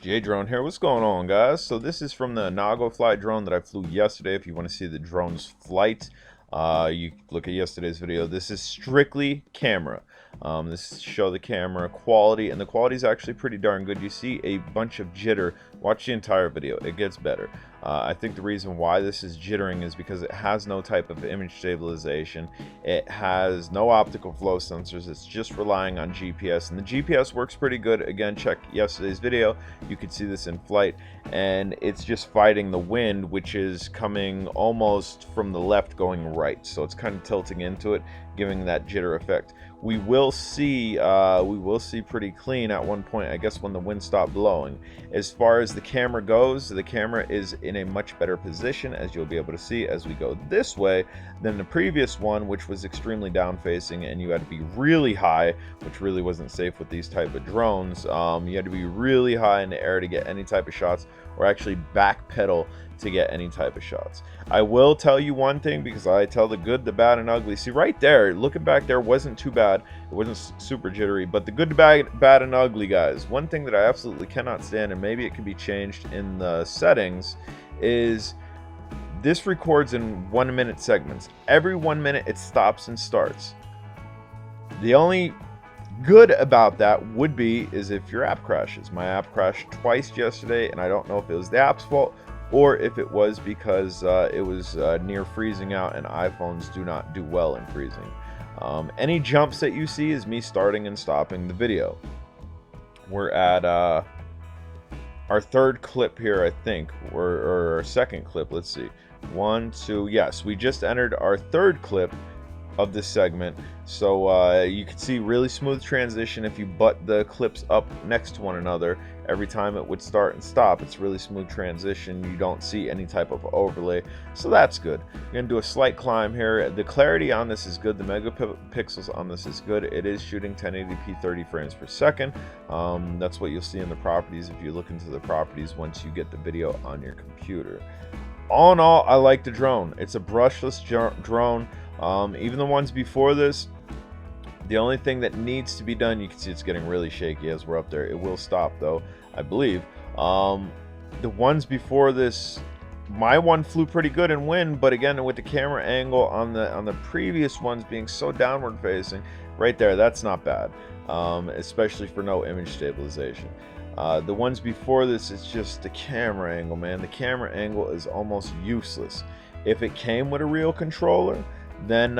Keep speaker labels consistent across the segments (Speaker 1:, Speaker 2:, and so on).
Speaker 1: Drone here. What's going on, guys? So this is from the Onagofly drone that I flew yesterday. If you want to see the drone's flight, you look at yesterday's video. This is strictly camera. This show the camera quality, and the quality is actually pretty darn good. You see a bunch of jitter. Watch the entire video. It gets better. I think the reason why this is jittering is because it has no type of image stabilization. It has no optical flow sensors. It's just relying on GPS, and the GPS works pretty good. Again, check yesterday's video. You could see this in flight, and it's just fighting the wind, which is coming almost from the left going right. So it's kind of tilting into it, giving that jitter effect. We will see pretty clean at one point, I guess, when the wind stopped blowing. As far as the camera goes, the camera is in a much better position, as you'll be able to see as we go this way, than the previous one, which was extremely down facing, and you had to be really high, which really wasn't safe with these type of drones. You had to be really high in the air to get any type of shots, or actually backpedal to get any type of shots. I will tell you one thing, because I tell the good, the bad, and ugly. See, right there, looking back there, wasn't too bad. It wasn't super jittery, but the good, bad, and ugly, guys. One thing that I absolutely cannot stand, and maybe it can be changed in the settings, is this records in 1 minute segments. Every 1 minute it stops and starts. The only good about that would be is if your app crashes. My app crashed twice yesterday, and I don't know if it was the app's fault or if it was because it was near freezing out, and iPhones do not do well in freezing. Any jumps that you see is me starting and stopping the video. We're at our third clip here, I think, or our second clip. Let's see. 1, 2, yes, we just entered our third clip of this segment. So you can see really smooth transition if you butt the clips up next to one another. Every time it would start and stop, it's really smooth transition. You don't see any type of overlay, so that's good. You're gonna do a slight climb here. The clarity on this is good. The megapixels on this is good. It is shooting 1080p 30 frames per second. That's what you'll see in the properties if you look into the properties once you get the video on your computer. All in all, I like the drone. It's a brushless drone. Even the ones before this, the only thing that needs to be done, you can see it's getting really shaky as we're up there. It will stop though, I believe. The ones before this, my one flew pretty good in wind, but again, with the camera angle on the previous ones being so downward facing, right there, that's not bad, especially for no image stabilization. The ones before this, it's just the camera angle, man. The camera angle is almost useless. If it came with a real controller, then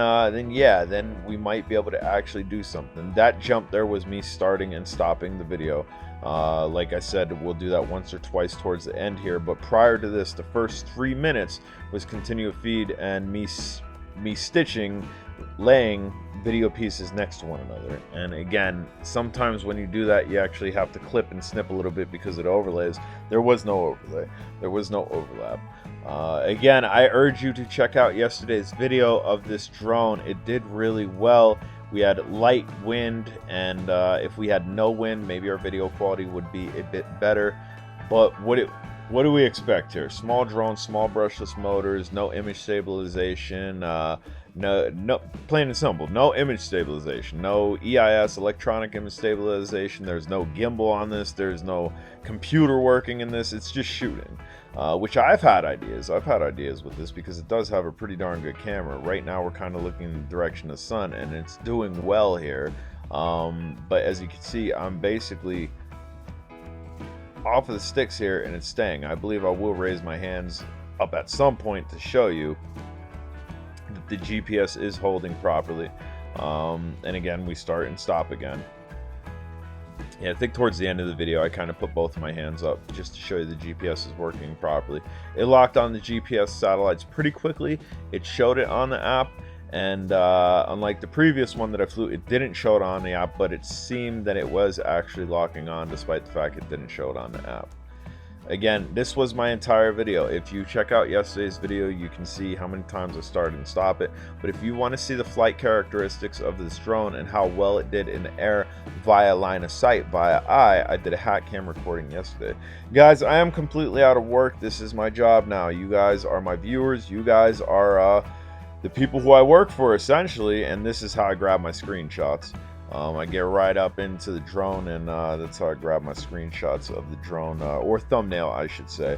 Speaker 1: we might be able to actually do something. That jump there was me starting and stopping the video. Like I said, we'll do that once or twice towards the end here, but prior to this, the first 3 minutes was continuous feed and me stitching, laying video pieces next to one another. And again, sometimes when you do that, you actually have to clip and snip a little bit because it overlays. There was no overlay. There was no overlap. Again, I urge you to check out yesterday's video of this drone. It did really well. We had light wind, and if we had no wind, maybe our video quality would be a bit better. But what do we expect here? Small drone, small brushless motors, no image stabilization, no, plain and simple, no image stabilization, no EIS, electronic image stabilization. There's no gimbal on this. There's no computer working in this. It's just shooting, which I've had ideas with this, because it does have a pretty darn good camera. Right now we're kind of looking in the direction of the sun, and it's doing well here. But as you can see, I'm basically off of the sticks here, and it's staying. I believe I will raise my hands up at some point to show you that the GPS is holding properly. And again, we start and stop again. Yeah, I think towards the end of the video, I kind of put both of my hands up just to show you the GPS is working properly. It locked on the GPS satellites pretty quickly. It showed it on the app, and unlike the previous one that I flew, it didn't show it on the app, but it seemed that it was actually locking on despite the fact it didn't show it on the app. Again, this was my entire video. If you check out yesterday's video, you can see how many times I started and stopped it. But if you want to see the flight characteristics of this drone and how well it did in the air via line of sight, via eye, I did a hat cam recording yesterday. Guys, I am completely out of work. This is my job now. You guys are my viewers. You guys are the people who I work for, essentially, and this is how I grab my screenshots. I get right up into the drone, and that's how I grab my screenshots of the drone, or thumbnail, I should say.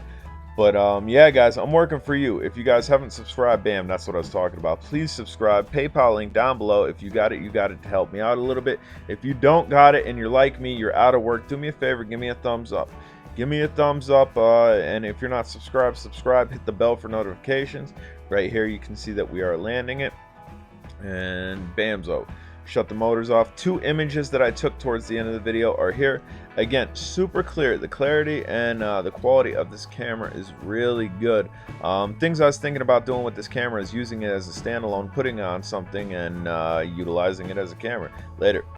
Speaker 1: But yeah, guys, I'm working for you. If you guys haven't subscribed, bam, that's what I was talking about. Please subscribe. PayPal link down below. If you got it, you got it to help me out a little bit. If you don't got it and you're like me, you're out of work, do me a favor, give me a thumbs up. Give me a thumbs up, and if you're not subscribed, subscribe. Hit the bell for notifications. Right here, you can see that we are landing it. And bamzo. Shut the motors off. 2 images that I took towards the end of the video are here. Again, super clear. The clarity and the quality of this camera is really good. Things I was thinking about doing with this camera is using it as a standalone, putting on something, and utilizing it as a camera. Later.